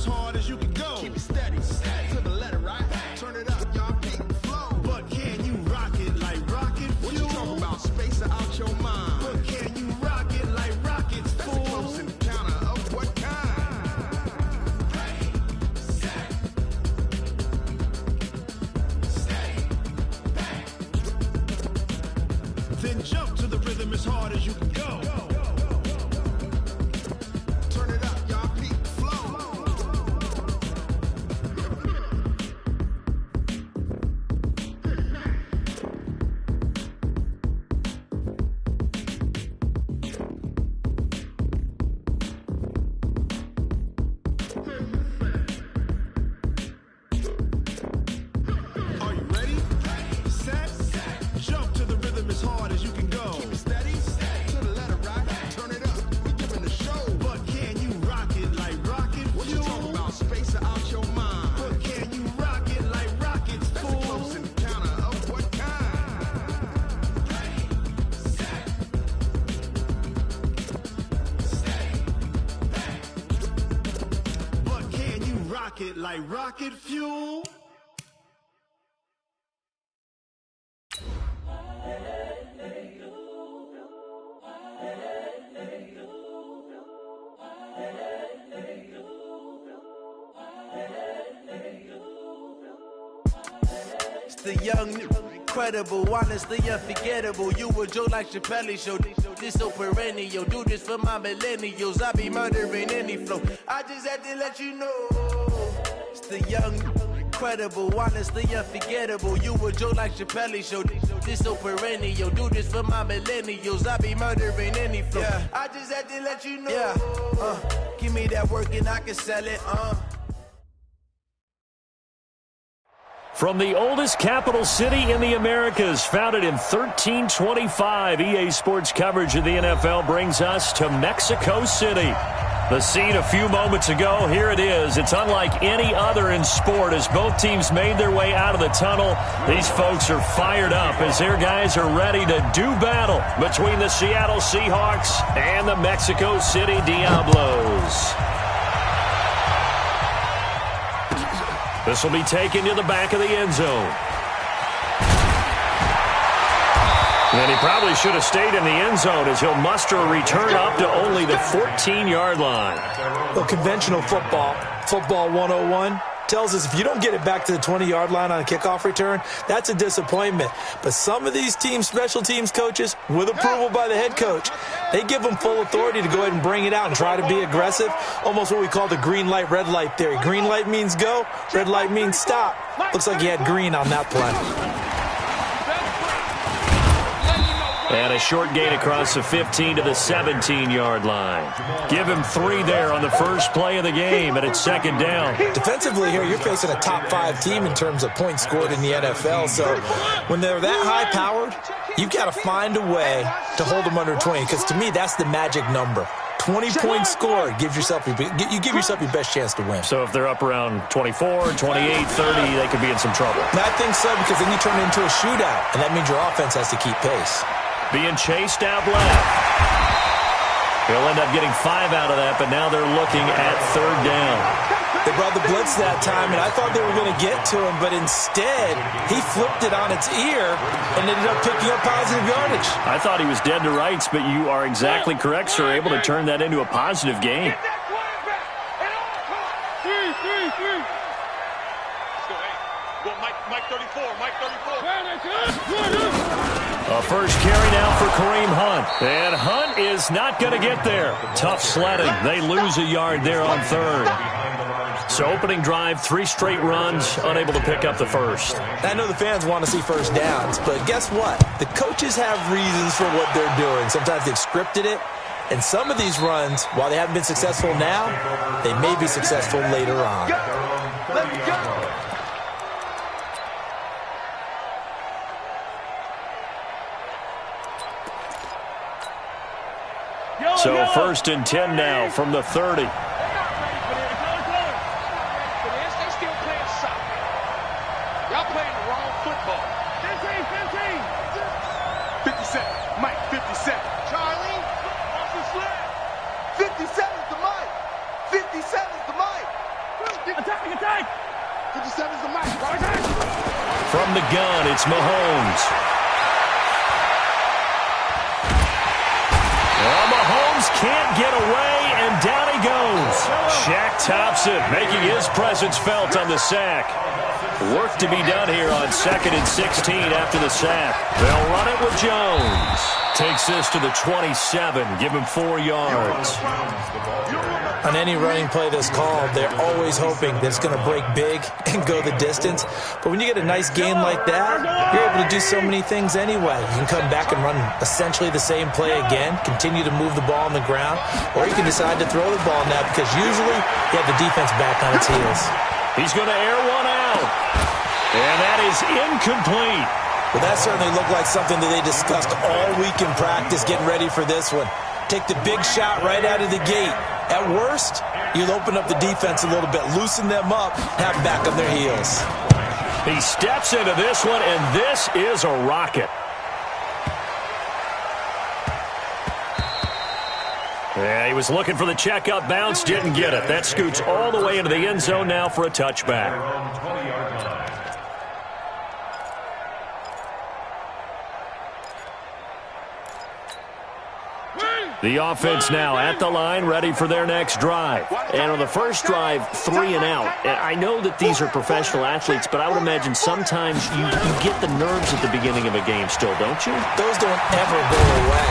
hard as you can go. Keep it steady, steady to the letter, right? Turn it up, y'all peak flow. But can you rock it like rocket fuel? What you talking about? Space out your mind. But can you rock it like rockets, fool? That's a close encounter of what kind? Ready, set, steady, bang. Then jump to the rhythm as hard as you can go. Turn it up, y'all peak flow. Are you ready? Set, jump to the rhythm as hard as you can go. Keep it steady, to the letter, right? Turn it up, we giving the show. But can you rock it like rocket fuel? What you talking about? Space out your mind. But can you rock it like rockets, fool? That's a close encounter of what kind? Ready, set, steady, bang. But can you rock it like rocket fuel? It's the young, incredible, honestly unforgettable. You a joke like Chappelle show. This so perennial. Do this for my millennials. I be murdering any flow. I just had to let you know. It's the young, incredible, honestly unforgettable. You a joke like Chappelle show. This so perennial. Do this for my millennials. I be murdering any flow. Yeah. I just had to let you know. Yeah. Give me that work and I can sell it. From the oldest capital city in the Americas, founded in 1325, EA Sports coverage of the NFL brings us to Mexico City. The scene a few moments ago, here it is. It's unlike any other in sport as both teams made their way out of the tunnel. These folks are fired up as their guys are ready to do battle between the Seattle Seahawks and the Mexico City Diablos. This will be taken to the back of the end zone. And he probably should have stayed in the end zone as he'll muster a return up to only the 14-yard line. Well, conventional football 101, tells us if you don't get it back to the 20-yard line on a kickoff return, that's a disappointment. But some of these teams, special teams coaches, with approval by the head coach, they give them full authority to go ahead and bring it out and try to be aggressive, almost what we call the green light, red light theory. Green light means go, red light means stop. Looks like he had green on that play. And a short gain across the 15 to the 17-yard line. Give him 3 there on the first play of the game, and it's second down. Defensively here, you're facing a top-5 team in terms of points scored in the NFL. So when they're that high-powered, you've got to find a way to hold them under 20, because to me, that's the magic number. 20 points scored, you give yourself your best chance to win. So if they're up around 24, 28, 30, they could be in some trouble. I think so, because then you turn it into a shootout, and that means your offense has to keep pace. Being chased out left. He'll end up getting 5 out of that, but now they're looking at third down. They brought the blitz that time, and I thought they were going to get to him, but instead, he flipped it on its ear and ended up picking up positive yardage. I thought he was dead to rights, but you are exactly correct, sir, able to turn that into a positive gain. Mike 34, Mike 34. A first carry now for Kareem Hunt. And Hunt is not going to get there. Tough sledding. They lose a yard there on third. So opening drive, 3 straight runs, unable to pick up the first. I know the fans want to see first downs, but guess what? The coaches have reasons for what they're doing. Sometimes they've scripted it. And some of these runs, while they haven't been successful now, they may be successful later on. Let's go. So first and 10 now from the 30. They're not ready for this. For this, they still playing soccer. Y'all playing the wrong football. 57. Mike, 57. Charlie, off the sled. 57's the Mike. 57's the Mike. 57's the match. From the gun, it's Mahomes. Well, Mahomes can't get away, and down he goes. Shaq tops it, making his presence felt on the sack. Work to be done here on 2nd and 16 after the sack. They'll run it with Jones. Takes this to the 27, give him 4 yards. On any running play that's called, they're always hoping that it's going to break big and go the distance. But when you get a nice gain like that, you're able to do so many things anyway. You can come back and run essentially the same play again, continue to move the ball on the ground, or you can decide to throw the ball now because usually you have the defense back on its heels. He's going to air one out, and that is incomplete. Well, that certainly looked like something that they discussed all week in practice, getting ready for this one. Take the big shot right out of the gate. At worst, you'll open up the defense a little bit, loosen them up, have them back on their heels. He steps into this one, and this is a rocket. Yeah, he was looking for the check-up bounce, didn't get it. That scoots all the way into the end zone now for a touchback. The offense now at the line, ready for their next drive. And on the first drive, 3 and out. I know that these are professional athletes, but I would imagine sometimes you get the nerves at the beginning of a game still, don't you? Those don't ever go away.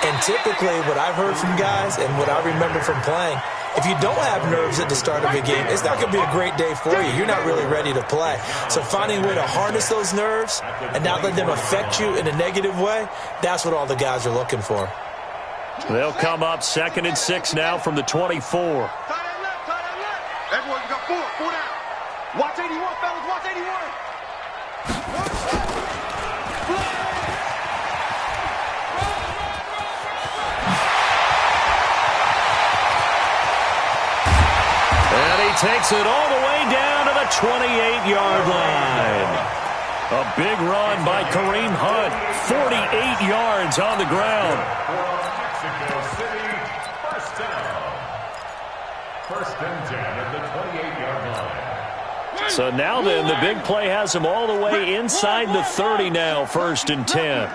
And typically what I've heard from guys and what I remember from playing, if you don't have nerves at the start of a game, it's not going to be a great day for you. You're not really ready to play. So finding a way to harness those nerves and not let them affect you in a negative way, that's what all the guys are looking for. They'll come up 2nd and 6 now from the 24. Everyone, you got 4 down. Watch 81, fellas, watch 81. And he takes it all the way down to the 28-yard line. A big run by Kareem Hunt. 48 yards on the ground. First and 10 at the 28-yard line. So now then, the big play has him all the way inside the 30 now, 1st and 10.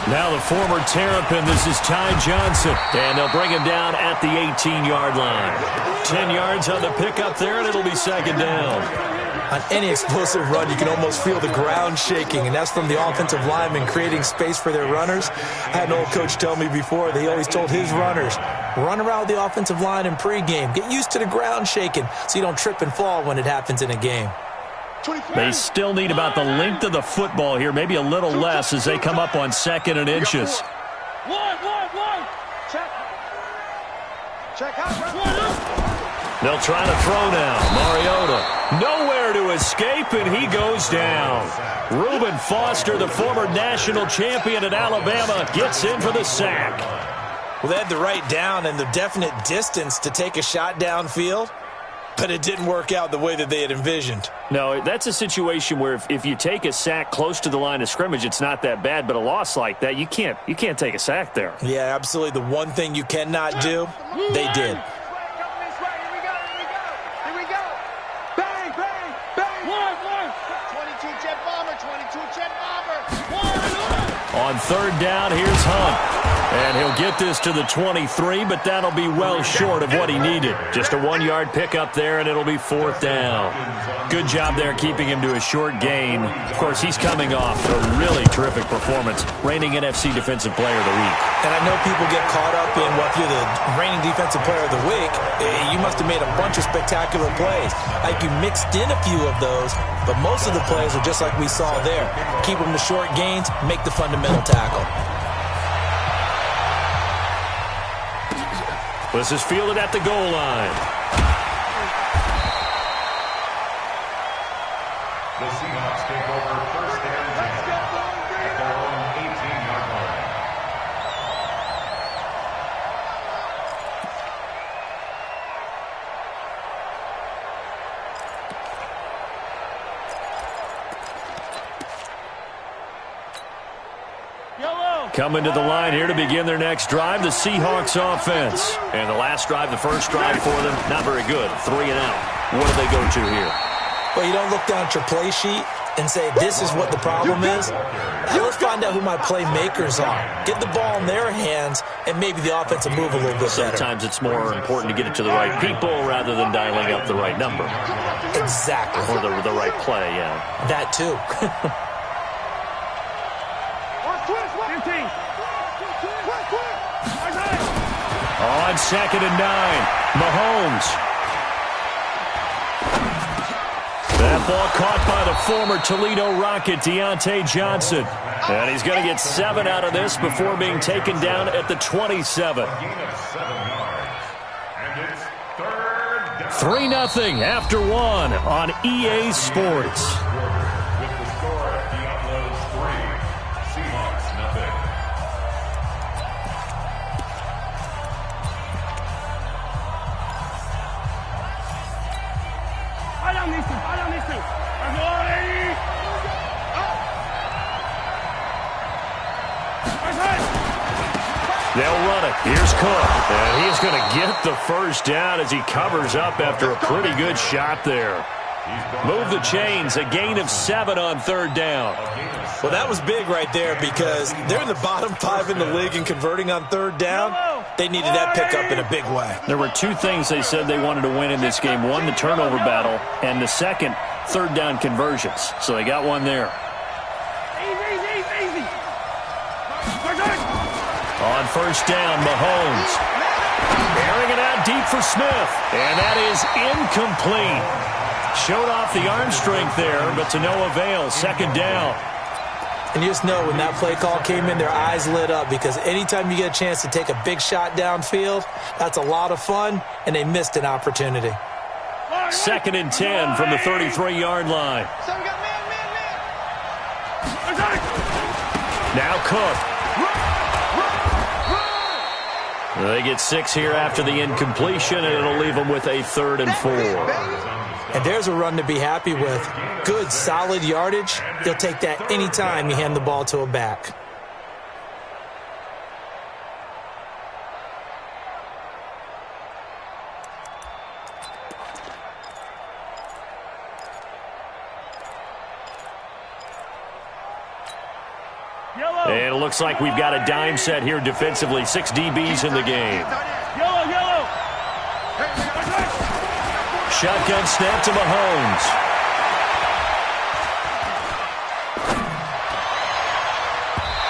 Now the former Terrapin, this is Ty Johnson, and they'll bring him down at the 18-yard line. 10 yards on the pickup there, and it'll be 2nd down. On any explosive run, you can almost feel the ground shaking, and that's from the offensive linemen creating space for their runners. I had an old coach tell me before that he always told his runners, run around the offensive line in pregame. Get used to the ground shaking so you don't trip and fall when it happens in a game. They still need about the length of the football here, maybe a little less as they come up on 2nd and inches. Check out. They'll try to throw now. Mariota nowhere to escape, and he goes down. Reuben Foster, the former national champion at Alabama, gets in for the sack. Well, they had the right down and the definite distance to take a shot downfield, but it didn't work out the way that they had envisioned. No, that's a situation where if you take a sack close to the line of scrimmage, it's not that bad, but a loss like that, you can't take a sack there. Yeah, absolutely. The one thing you cannot do, they did. On 3rd down, here's Hunt. And he'll get this to the 23, but that'll be well short of what he needed. Just a 1-yard pickup there, and it'll be 4th down. Good job there keeping him to a short gain. Of course, he's coming off a really terrific performance, reigning NFC Defensive Player of the Week. And I know people get caught up in, well, if you're the reigning Defensive Player of the Week, you must have made a bunch of spectacular plays. Like you mixed in a few of those, but most of the plays are just like we saw there. Keep them to short gains, make the fundamental tackle. This is fielded at the goal line. The Seahawks take over 1st and 10 at their own 18-yard line. Coming to the line here to begin their next drive, the Seahawks offense. And the last drive, the first drive for them, not very good. 3 and out. What do they go to here? Well, you don't look down at your play sheet and say, this is what the problem is. Now, let's find out who my playmakers are. Get the ball in their hands, and maybe the offense will move a little bit better. Sometimes it's more important to get it to the right people rather than dialing up the right number. Exactly. Or the right play, yeah. That, too. 15. On 2nd and 9, Mahomes. That ball caught by the former Toledo Rocket, Deontay Johnson. And he's going to get 7 out of this before being taken down at the 27. 3-0 after 1 on EA Sports. With the score, Diablos 3, Seahawks 0. They'll run it. Here's Cook. And he's going to get the first down as he covers up after a pretty good shot there. Move the chains. A gain of 7 on 3rd down. Well, that was big right there because they're in the bottom 5 in the league in converting on 3rd down. They needed that pickup in a big way. There were 2 things they said they wanted to win in this game. One, the turnover battle, and the second, 3rd down conversions. So they got one there. Easy. On 1st down, Mahomes. Airing it out deep for Smith. And that is incomplete. Showed off the arm strength there, but to no avail. 2nd down. And you just know when that play call came in, their eyes lit up because anytime you get a chance to take a big shot downfield, that's a lot of fun, and they missed an opportunity. 2nd and 10 from the 33-yard line. Now Cook. They get 6 here after the incompletion, and it'll leave them with a 3rd and 4. And there's a run to be happy with. Good, solid yardage. You'll take that anytime you hand the ball to a back. And it looks like we've got a dime set here defensively. 6 DBs in the game. Yellow. Shotgun snap to Mahomes.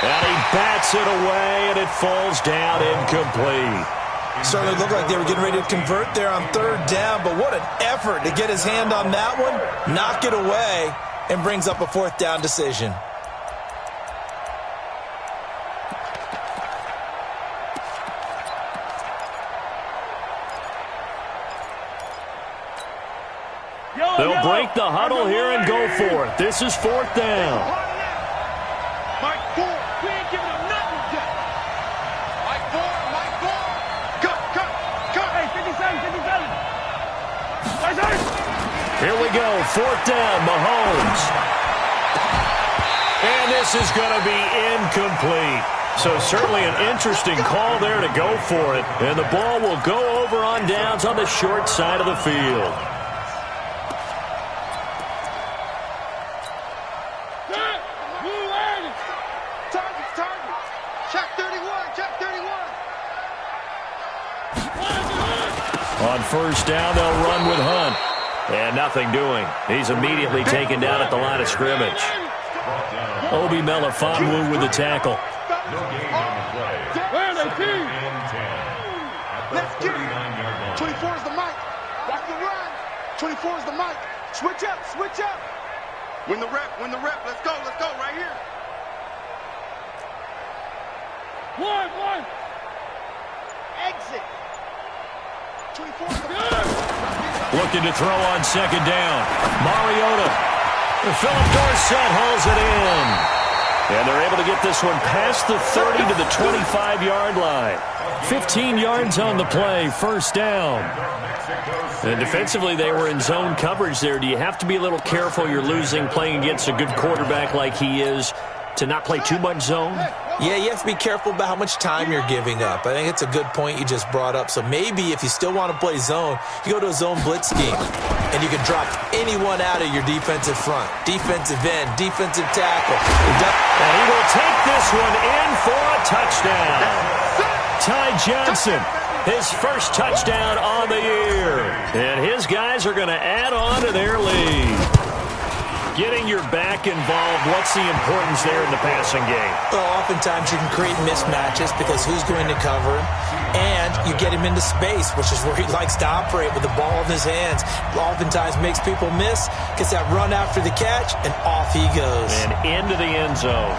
And he bats it away, and it falls down incomplete. Certainly looked like they were getting ready to convert there on 3rd down, but what an effort to get his hand on that one, knock it away, and brings up a 4th down decision. They'll break the huddle here and go for it. This is 4th down. Mike 4. We ain't giving him nothing yet. Mike 4. Cut. Hey, 57. Here we go. 4th down, Mahomes. And this is going to be incomplete. So certainly an interesting call there to go for it. And the ball will go over on downs on the short side of the field. On 1st down, they'll run with Hunt. And nothing doing. He's immediately taken down at the line of scrimmage. Obi Melifonwu with the tackle. No gain on the play. Where are they, team? Let's get it. 24 is the mic. Watch the run. 24 is the mic. Switch up. Win the rep. Let's go right here. One. Exit. 24 is the mic. Looking to throw on 2nd down. Mariota. Philip Dorsett hauls it in. And they're able to get this one past the 30 to the 25-yard line. 15 yards on the play, 1st down. And defensively, they were in zone coverage there. Do you have to be a little careful? You're losing, playing against a good quarterback like he is. to not play too much zone? Yeah, you have to be careful about how much time you're giving up. I think it's a good point you just brought up. So maybe if you still want to play zone, you go to a zone blitz scheme, and you can drop anyone out of your defensive front, defensive end, defensive tackle. And he will take this one in for a touchdown. Ty Johnson, his first touchdown on the year. And his guys are going to add on to their lead. Getting your back involved, what's the importance there in the passing game? Well, oftentimes you can create mismatches because who's going to cover him? And you get him into space, which is where he likes to operate with the ball in his hands. Oftentimes makes people miss, gets that run after the catch, and off he goes. And into the end zone.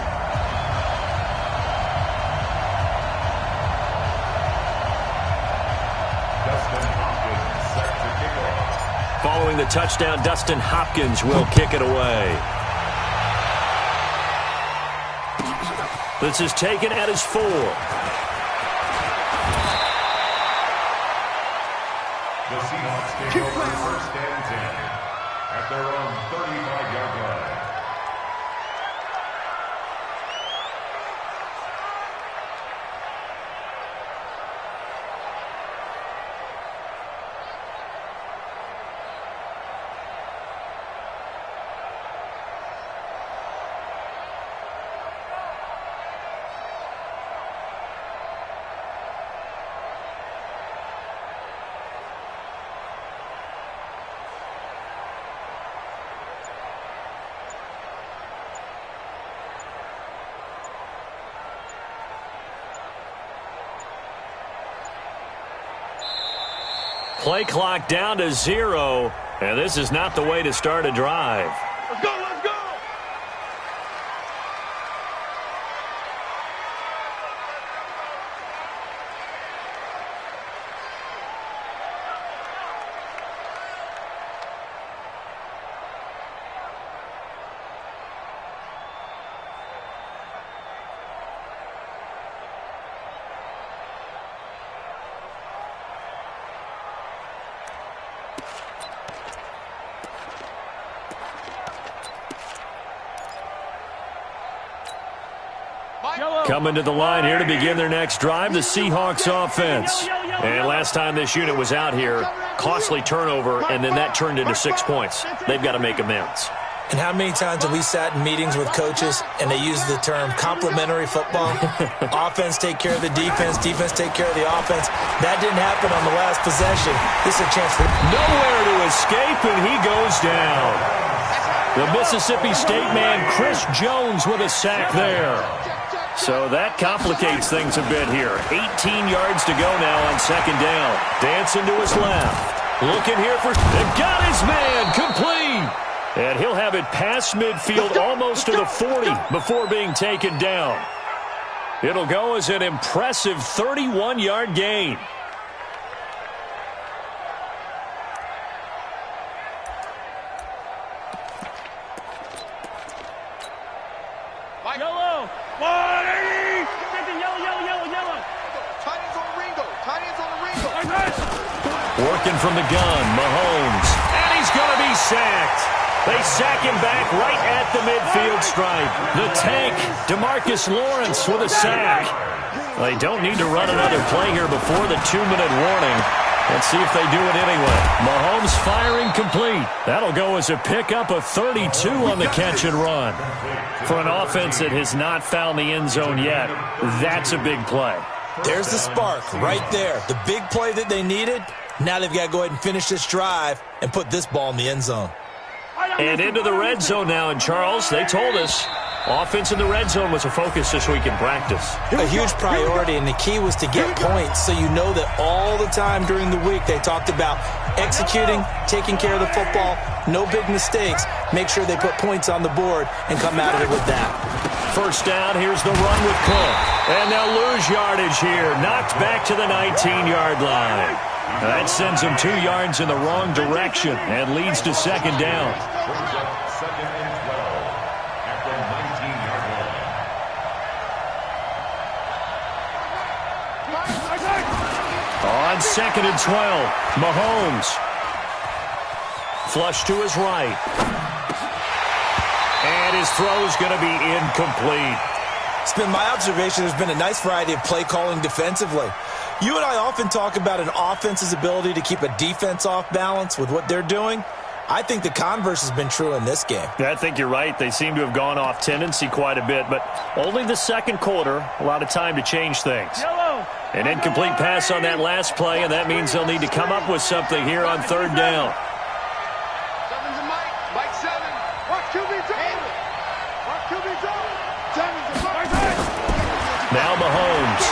Following the touchdown, Dustin Hopkins will kick it away. This is taken at his 4. The Seahawks take over first and 10 at their own 35-yard line. Play clock down to 0, and this is not the way to start a drive. Let's go, let's go! Coming to the line here to begin their next drive, the Seahawks offense. And last time this unit was out here, costly turnover, and then that turned into 6 points. They've got to make amends. And how many times have we sat in meetings with coaches and they use the term complementary football? Offense take care of the defense, defense take care of the offense. That didn't happen on the last possession. This is a chance for nowhere to escape, and he goes down. The Mississippi State man, Chris Jones, with a sack there. So that complicates things a bit here. 18 yards to go now on second down. Dancing to his left. Looking here for... got his man complete. And he'll have it past midfield almost to the 40 before being taken down. It'll go as an impressive 31-yard gain. Yellow! 180! Yellow! Tight ends on the Ringo! Tight ends on the Ringo! Working from the gun, Mahomes. And he's going to be sacked. They sack him back right at the midfield stripe. The tank, DeMarcus Lawrence with a sack. They don't need to run another play here before the 2-minute warning. Let's see if they do it anyway. Mahomes firing complete. That'll go as a pickup of 32 on the catch and run. For an offense that has not found the end zone yet, that's a big play. There's the spark right there. The big play that they needed. Now they've got to go ahead and finish this drive and put this ball in the end zone. And into the red zone now. And Charles, they told us offense in the red zone was a focus this week in practice. A huge priority, and the key was to get points. So you know that all the time during the week they talked about executing, taking care of the football, no big mistakes. Make sure they put points on the board and come out of it with that. First down, here's the run with Cook. And they'll lose yardage here. Knocked back to the 19-yard line. That sends them 2 yards in the wrong direction and leads to second down. Second and 12 at the 19-yard line. On second and 12, Mahomes. Flush to his right. And his throw's going to be incomplete. It's been my observation there's been a nice variety of play calling defensively. You and I often talk about an offense's ability to keep a defense off balance with what they're doing. I think the converse has been true in this game. I think you're right. They seem to have gone off tendency quite a bit, but only the second quarter, a lot of time to change things. An incomplete pass on that last play, and that means they'll need to come up with something here on third down. Seven's a Mike. Mike 7. Watch QB's over. Watch QB's over. Seven's a Mike. Now Mahomes.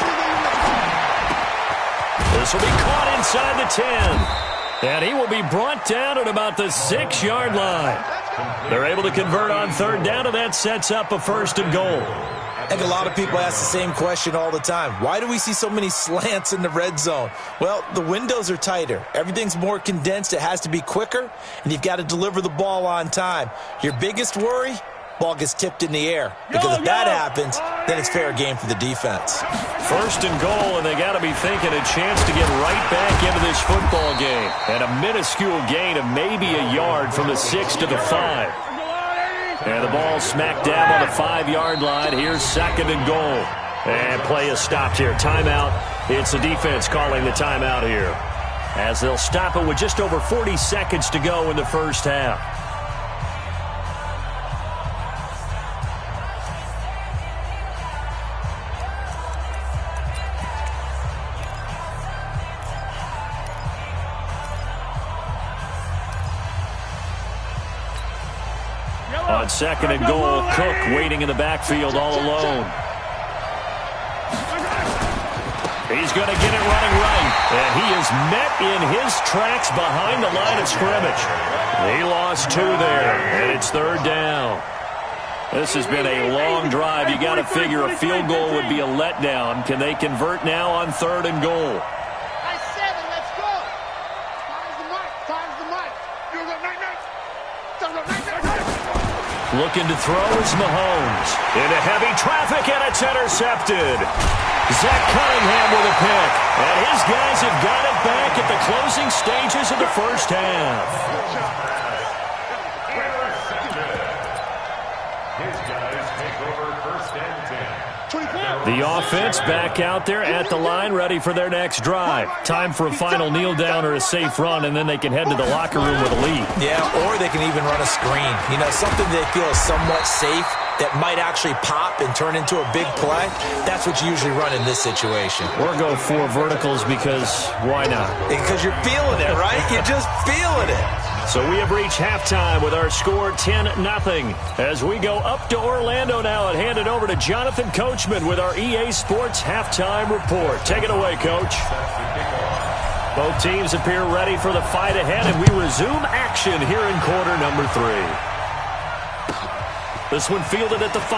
This will be caught inside the 10. And he will be brought down at about the 6-yard line. They're able to convert on third down, and that sets up a first and goal. I think a lot of people ask the same question all the time. Why do we see so many slants in the red zone? Well, the windows are tighter. Everything's more condensed. It has to be quicker, and you've got to deliver the ball on time. Your biggest worry? Ball gets tipped in the air. Because if that happens, then it's fair game for the defense. First and goal, and they got to be thinking a chance to get right back into this football game. And a minuscule gain of maybe a yard from the 6 to the 5. And the ball smack dab on the 5-yard line. Here's second and goal. And play is stopped here. Timeout. It's the defense calling the timeout here, as they'll stop it with just over 40 seconds to go in the first half. On second and goal, Cook waiting in the backfield all alone. He's going to get it running right. And he is met in his tracks behind the line of scrimmage. He lost 2 there, and it's third down. This has been a long drive. You got to figure a field goal would be a letdown. Can they convert now on third and goal? Nice 7. Let's go. Time's the mic. Time's the mic. You're the night. Looking to throw is Mahomes. Into heavy traffic, and it's intercepted. Zach Cunningham with a pick. And his guys have got it back at the closing stages of the first half. His guys take over first and 10. The offense back out there at the line, ready for their next drive. Time for a final kneel down or a safe run, and then they can head to the locker room with a lead. Yeah, or they can even run a screen. You know, something they feel is somewhat safe that might actually pop and turn into a big play. That's what you usually run in this situation. Or go 4 verticals because why not? Because you're feeling it, right? You're just feeling it. So we have reached halftime with our score 10-0. As we go up to Orlando now and hand it over to Jonathan Coachman with our EA Sports Halftime Report. Take it away, Coach. Both teams appear ready for the fight ahead, and we resume action here in quarter number 3. This one fielded at the 5.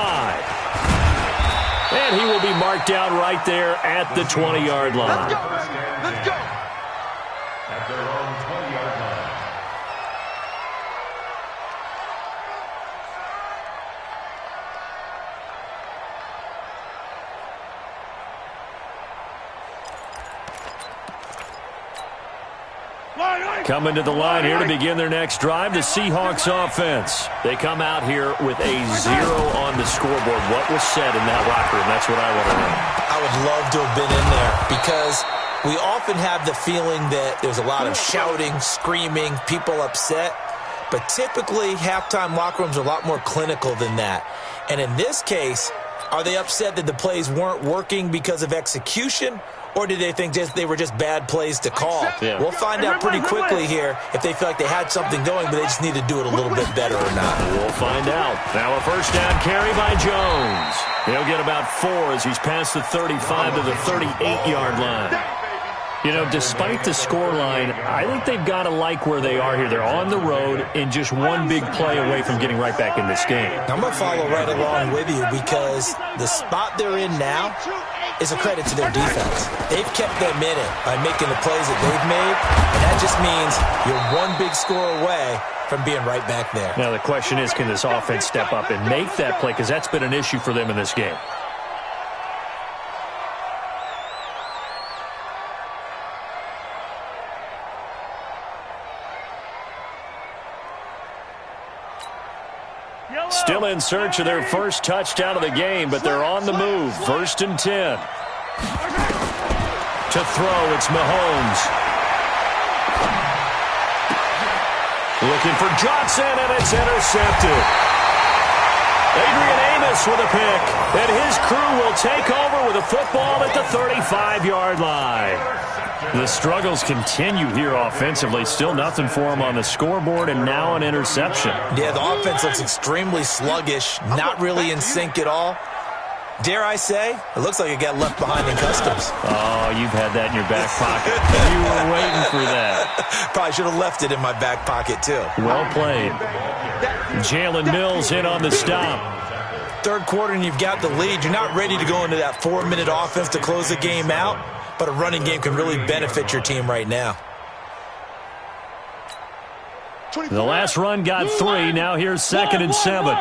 And he will be marked down right there at the 20-yard line. Let's go. At their own 20-yard line. Coming to the line here to begin their next drive, the Seahawks offense. They come out here with a 0 on the scoreboard. What was said in that locker room? That's what I want to know. I would love to have been in there because we often have the feeling that there's a lot of shouting, screaming, people upset. But typically, halftime locker rooms are a lot more clinical than that. And in this case, are they upset that the plays weren't working because of execution? Or do they think they were just bad plays to call? Yeah. We'll find out pretty quickly here if they feel like they had something going, but they just need to do it a little bit better or not. We'll find out. Now a first down carry by Jones. He'll get about 4 as he's past the 35 to the 38-yard line. You know, despite the scoreline, I think they've got to like where they are here. They're on the road and just one big play away from getting right back in this game. I'm going to follow right along with you because the spot they're in now is a credit to their defense. They've kept them in it by making the plays that they've made, and that just means you're one big score away from being right back there. Now the question is, can this offense step up and make that play? Because that's been an issue for them in this game. Still in search of their first touchdown of the game, but they're on the move. 1st and 10. To throw, it's Mahomes. Looking for Johnson, and it's intercepted. Adrian Amos with a pick, and his crew will take over with a football at the 35-yard line. The struggles continue here offensively. Still nothing for them on the scoreboard, and now an interception. Yeah, the offense looks extremely sluggish, not really in sync at all. Dare I say, it looks like it got left behind in customs. Oh, you've had that in your back pocket. You were waiting for that. Probably should have left it in my back pocket, too. Well played. Jalen Mills in on the stop. Third quarter and you've got the lead. You're not ready to go into that 4-minute offense to close the game out, but a running game can really benefit your team right now. The last run got 3. Now here's 2nd and 7.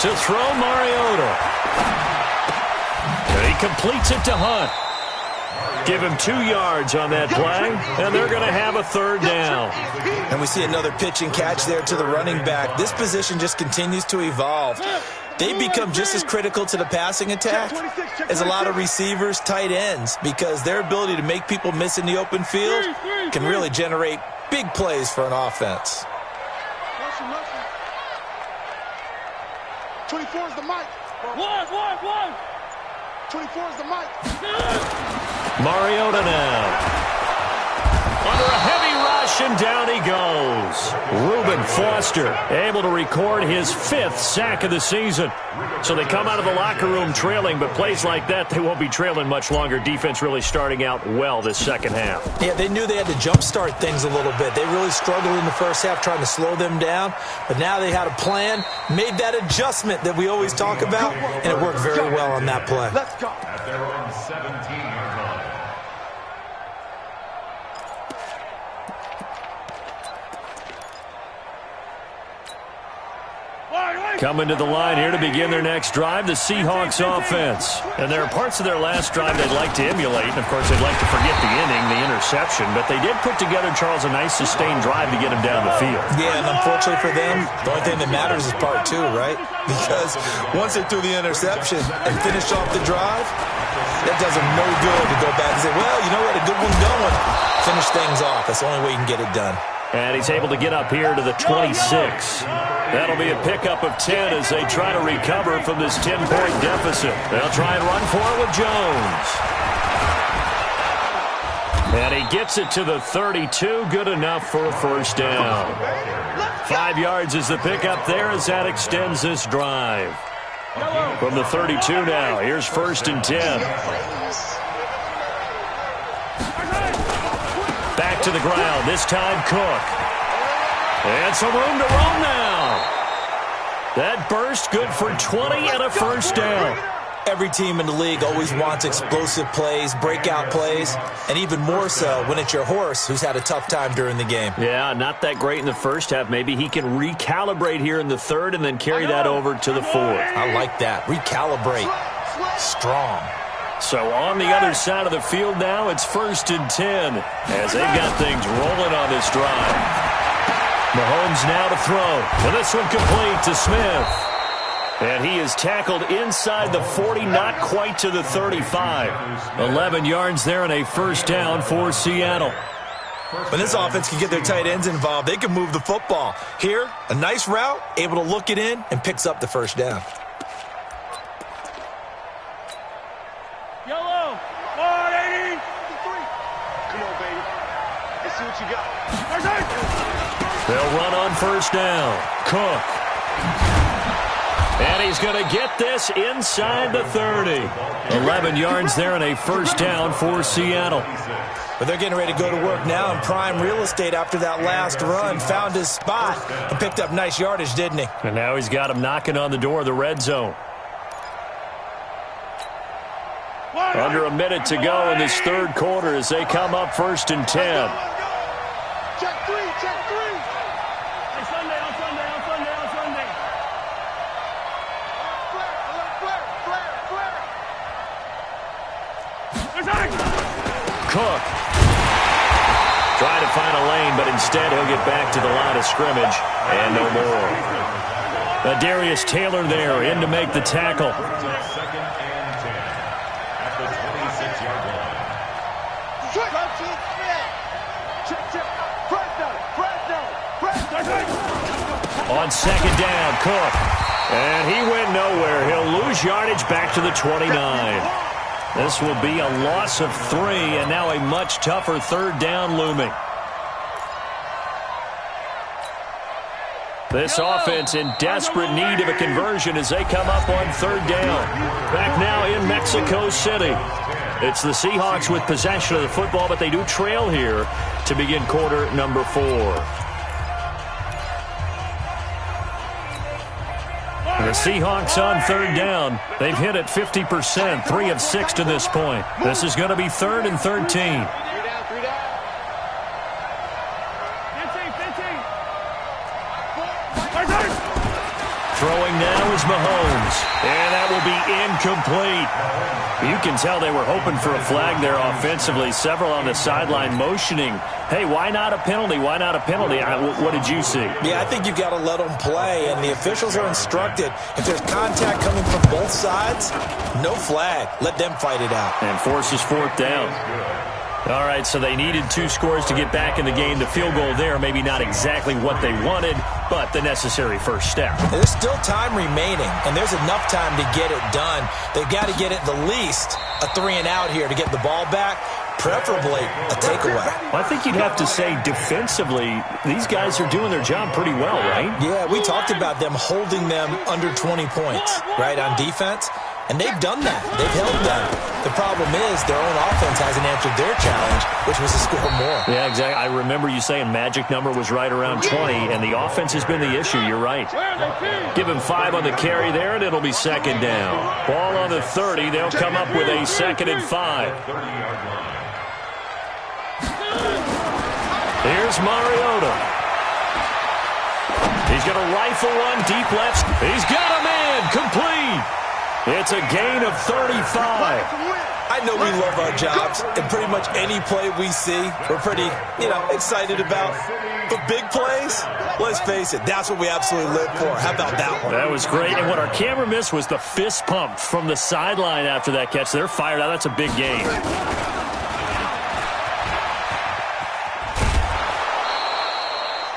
To throw, Mariota. And he completes it to Hunt. Give him 2 yards on that play, and they're going to have a 3rd down. And we see another pitch and catch there to the running back. This position just continues to evolve. They become just as critical to the passing attack as a lot of receivers, tight ends, because their ability to make people miss in the open field can really generate big plays for an offense. 24 is the mic. 24 is the mic. Mariota now. Under a heavy rush, and down he goes. Reuben Foster able to record his 5th sack of the season. So they come out of the locker room trailing, but plays like that, they won't be trailing much longer. Defense really starting out well this second half. Yeah, they knew they had to jumpstart things a little bit. They really struggled in the first half trying to slow them down, but now they had a plan, made that adjustment that we always talk about, and it worked very well on that play. Let's go. At their own 17-yard line. Coming to the line here to begin their next drive, the Seahawks offense. And there are parts of their last drive they'd like to emulate. And, of course, they'd like to forget the inning, the interception. But they did put together, Charles, a nice sustained drive to get him down the field. Yeah, and unfortunately for them, the only thing that matters is part 2, right? Because once they threw the interception and finished off the drive, that does them no good to go back and say, well, you know what, a good one going. Finish things off. That's the only way you can get it done. And he's able to get up here to the 26. That'll be a pickup of 10 as they try to recover from this 10-point deficit. They'll try and run for it with Jones. And he gets it to the 32. Good enough for a 1st down. 5 yards is the pickup there as that extends this drive. From the 32 now, here's 1st and 10. Back to the ground, this time Cook. And some room to roam now. That burst good for 20 and a 1st down. Every team in the league always wants explosive plays, breakout plays, and even more so when it's your horse who's had a tough time during the game. Yeah, not that great in the first half. Maybe he can recalibrate here in the 3rd and then carry that over to the 4th. I like that. Recalibrate. Strong. So on the other side of the field now, it's 1st and 10 as they've got things rolling on this drive. Mahomes now to throw. And this one complete to Smith. And he is tackled inside the 40, not quite to the 35. 11 yards there and a 1st down for Seattle. When this offense can get their tight ends involved, they can move the football. Here, a nice route, able to look it in, and picks up the 1st down. Yellow, 180. Come on, baby. Let's see what you got. They'll run on 1st down. Cook. And he's going to get this inside the 30. 11 yards there and a 1st down for Seattle. But they're getting ready to go to work now in prime real estate after that last run. Found his spot and picked up nice yardage, didn't he? And now he's got him knocking on the door of the red zone. Under a minute to go in this 3rd quarter as they come up 1st and 10. Check 3, check 3. Hey, Sunday, on Sunday, on Sunday, on Sunday. Flare. Cook. Trying to find a lane, but instead he'll get back to the line of scrimmage and no more. Darius Taylor there in to make the tackle. Second and 10 at the 26-yard line. On second down, Cook. And he went nowhere. He'll lose yardage back to the 29. This will be a loss of 3, and now a much tougher third down looming. This offense in desperate need of a conversion as they come up on third down. Back now in Mexico City. It's the Seahawks with possession of the football, but they do trail here to begin quarter number 4. The Seahawks on third down. They've hit it 50%, 3 of 6 to this point. This is going to be 3rd and 13. Throwing now is Mahomes, and that will be incomplete. You can tell they were hoping for a flag there offensively. Several on the sideline motioning, hey, why not a penalty? Why not a penalty? What did you see? Yeah, I think you've got to let them play, and the officials are instructed. If there's contact coming from both sides, no flag. Let them fight it out. And forces 4th down. All right, so they needed 2 scores to get back in the game. The field goal there, maybe not exactly what they wanted, but the necessary first step. There's still time remaining, and there's enough time to get it done. They've got to get at the least a 3-and-out here to get the ball back, preferably a takeaway. I think you'd have to say defensively, these guys are doing their job pretty well, right? Yeah, we talked about them holding them under 20 points, right, on defense. And they've done that. They've held them. The problem is their own offense hasn't answered their challenge, which was to score more. Yeah, exactly. I remember you saying magic number was right around 20, and the offense has been the issue. You're right. Give him 5 on the carry there, and it'll be second down. Ball on the 30. They'll come up with a 2nd and 5. Here's Mariota. He's going to rifle one deep left. He's got a man. Complete. It's a gain of 35. I know we love our jobs, and pretty much any play we see, we're pretty, excited about. But big plays, let's face it, that's what we absolutely live for. How about that one? That was great, and what our camera missed was the fist pump from the sideline after that catch. They're fired out. That's a big gain.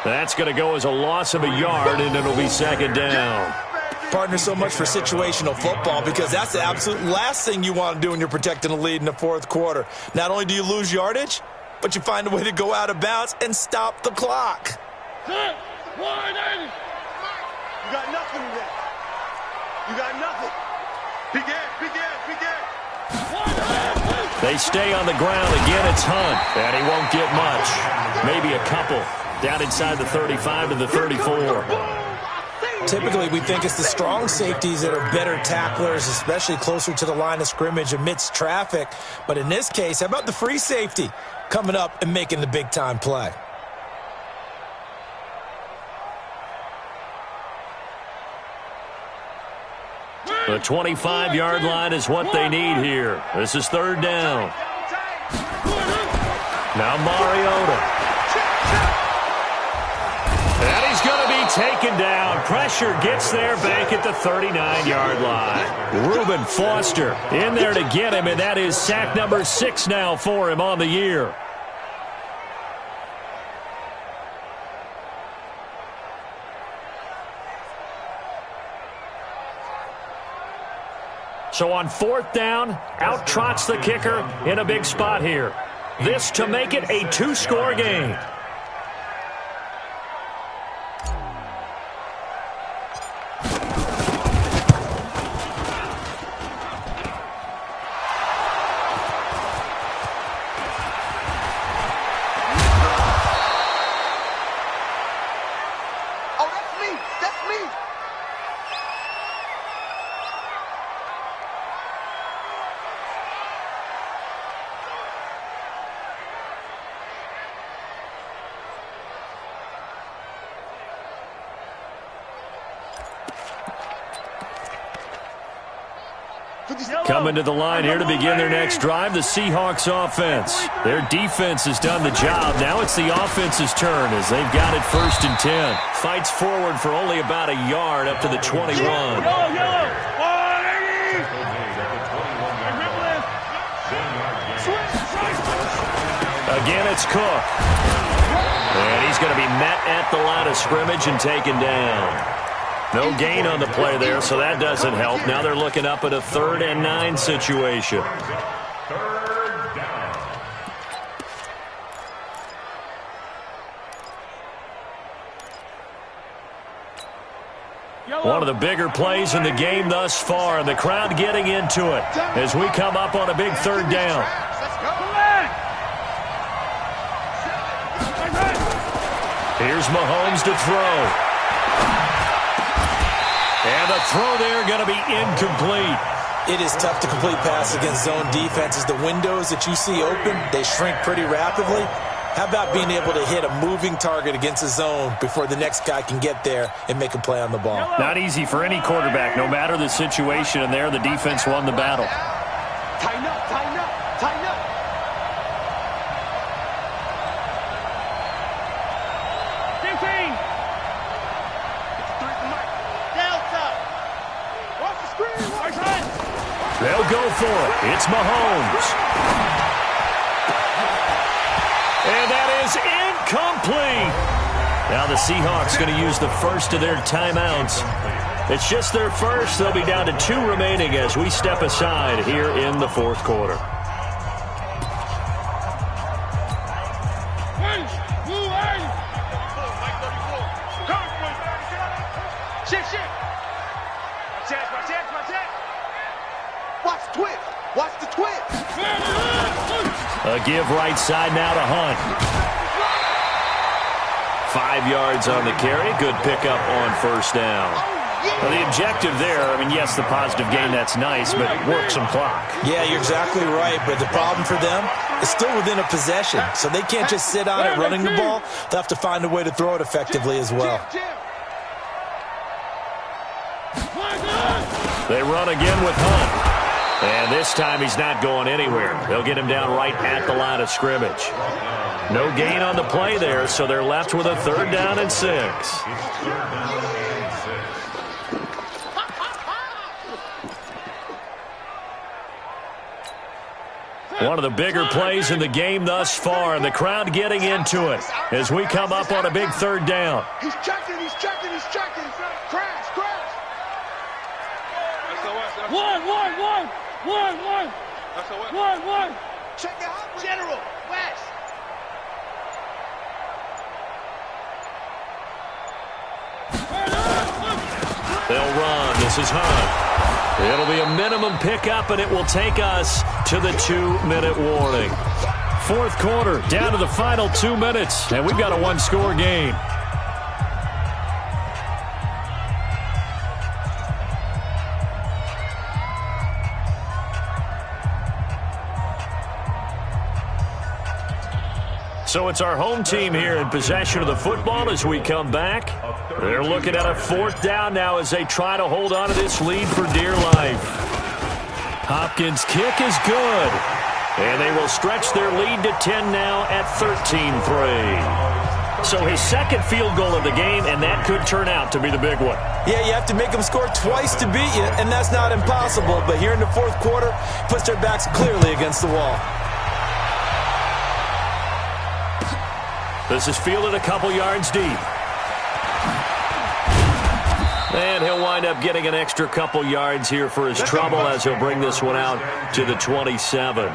That's going to go as a loss of a yard, and it'll be second down. Partner, so much for situational football because that's the absolute last thing you want to do when you're protecting a lead in the 4th quarter. Not only do you lose yardage, but you find a way to go out of bounds and stop the clock. You got nothing there. You got nothing. Begin. They stay on the ground. Again, it's Hunt, and he won't get much. Maybe a couple. Down inside the 35 to the 34. Typically, we think it's the strong safeties that are better tacklers, especially closer to the line of scrimmage amidst traffic. But in this case, how about the free safety coming up and making the big-time play? The 25-yard line is what they need here. This is 3rd down. Now Mariota. And he's going to be taken down. Pressure gets there back at the 39-yard line. Reuben Foster in there to get him, and that is sack number 6 now for him on the year. So on 4th down, out trots the kicker in a big spot here. This to make it a 2-score game. Coming to the line here to begin their next drive, the Seahawks offense. Their defense has done the job. Now it's the offense's turn as they've got it 1st and 10. Fights forward for only about a yard up to the 21. Again, it's Cook. And he's going to be met at the line of scrimmage and taken down. No gain on the play there, so that doesn't help. Now they're looking up at a 3rd and 9 situation. One of the bigger plays in the game thus far, and the crowd getting into it as we come up on a big 3rd down. Here's Mahomes to throw. And the throw there going to be incomplete. It is tough to complete pass against zone defenses. The windows that you see open, they shrink pretty rapidly. How about being able to hit a moving target against a zone before the next guy can get there and make a play on the ball? Not easy for any quarterback, no matter the situation, and there the defense won the battle. Tighten up, tighten up, tighten up. They'll go for it. It's Mahomes. And that is incomplete. Now the Seahawks going to use the first of their timeouts. It's just their first. They'll be down to 2 remaining as we step aside here in the 4th quarter. A give right side now to Hunt. 5 yards on the carry. Good pickup on 1st down. Well, the objective there, I mean, yes, the positive gain, that's nice, but work some clock. Yeah, you're exactly right, but the problem for them is still within a possession, so they can't just sit on it running the ball. They'll have to find a way to throw it effectively as well. They run again with Hunt. And this time he's not going anywhere. They'll get him down right at the line of scrimmage. No gain on the play there, so they're left with a 3rd down and 6. One of the bigger plays in the game thus far, and the crowd getting into it as we come up on a big 3rd down. He's checking, he's checking, he's checking. Crash, crash. One. Check out. General, West. They'll run. This is Hunt. It'll be a minimum pickup, and it will take us to the 2-minute warning. 4th quarter, down to the final 2 minutes, and we've got a 1-score game. So it's our home team here in possession of the football as we come back. They're looking at a 4th down now as they try to hold on to this lead for dear life. Hopkins' kick is good. And they will stretch their lead to 10 now at 13-3. So his 2nd field goal of the game, and that could turn out to be the big one. Yeah, you have to make them score twice to beat you, and that's not impossible. But here in the 4th quarter, puts their backs clearly against the wall. This is fielded a couple yards deep. And he'll wind up getting an extra couple yards here for his trouble as he'll bring this one out to the 27.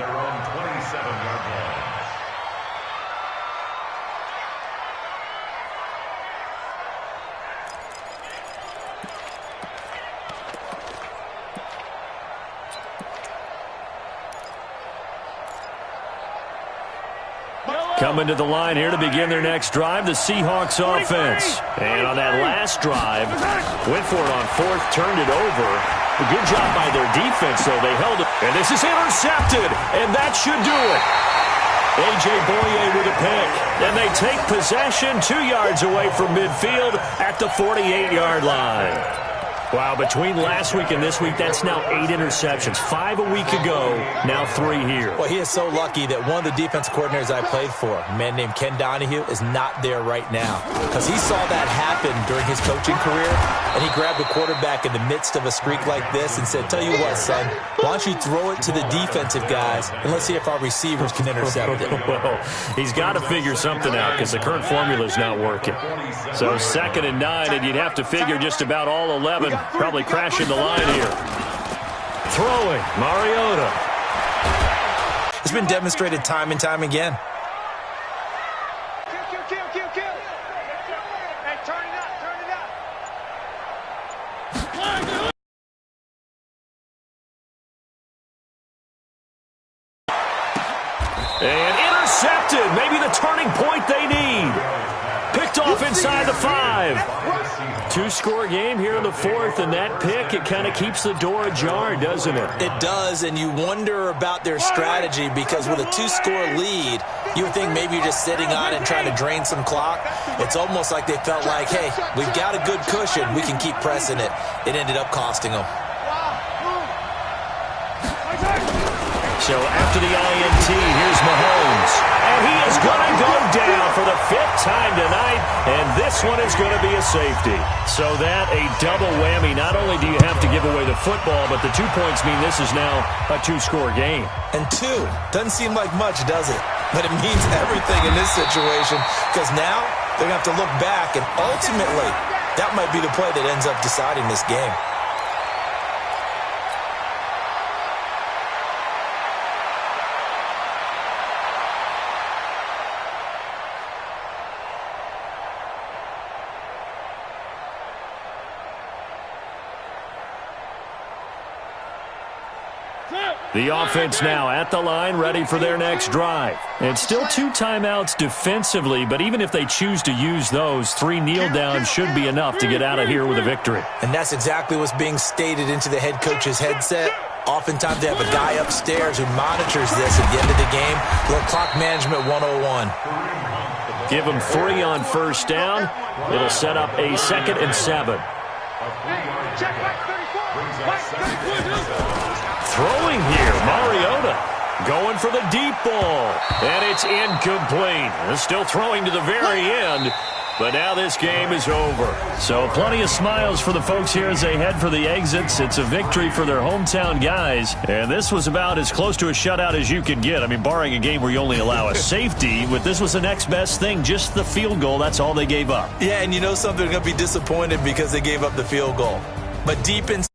Coming to the line here to begin their next drive, the Seahawks offense. And on that last drive, went for it on 4th, turned it over. A good job by their defense, though. They held it. And this is intercepted, and that should do it. A.J. Boye with a pick. And they take possession 2 yards away from midfield at the 48-yard line. Wow, between last week and this week, that's now 8 interceptions. 5 a week ago, now 3 here. Well, he is so lucky that one of the defense coordinators I played for, a man named Ken Donahue, is not there right now. Because he saw that happen during his coaching career, and he grabbed the quarterback in the midst of a streak like this and said, tell you what, son, why don't you throw it to the defensive guys, and let's see if our receivers can intercept it. Well, he's got to figure something out because the current formula is not working. So 2nd and 9, and you'd have to figure just about all 11 probably crashing the line here. Throwing, Mariota. It's been demonstrated time and time again. Kill. Hey, turn it up. And intercepted. Maybe the turning point they need. Picked off inside the 5. 2-score game here in the 4th, and that pick, it kind of keeps the door ajar, doesn't it? It does, and you wonder about their strategy because with a 2-score lead, you would think maybe you're just sitting on and trying to drain some clock. It's almost like they felt like, hey, we've got a good cushion. We can keep pressing it. It ended up costing them. So after the INT, here's Mahomes. And he is going to go down for the 5th time tonight, and this one is going to be a safety. So that, a double whammy. Not only do you have to give away the football, but the 2 points mean this is now a 2-score game. And 2 doesn't seem like much, does it? But it means everything in this situation because now they're going to have to look back, and ultimately, that might be the play that ends up deciding this game. The offense now at the line, ready for their next drive. And still 2 timeouts defensively, but even if they choose to use those, 3 kneel downs should be enough to get out of here with a victory. And that's exactly what's being stated into the head coach's headset. Oftentimes they have a guy upstairs who monitors this at the end of the game. Little clock management 101. Give them 3 on 1st down. It'll set up a 2nd and 7. Throwing here, Mariota going for the deep ball, and it's incomplete. They're still throwing to the very end, but now this game is over. So plenty of smiles for the folks here as they head for the exits. It's a victory for their hometown guys, and this was about as close to a shutout as you can get. I mean, barring a game where you only allow a safety, but this was the next best thing, just the field goal. That's all they gave up. Yeah, and you know something, they're going to be disappointed because they gave up the field goal. But deep inside,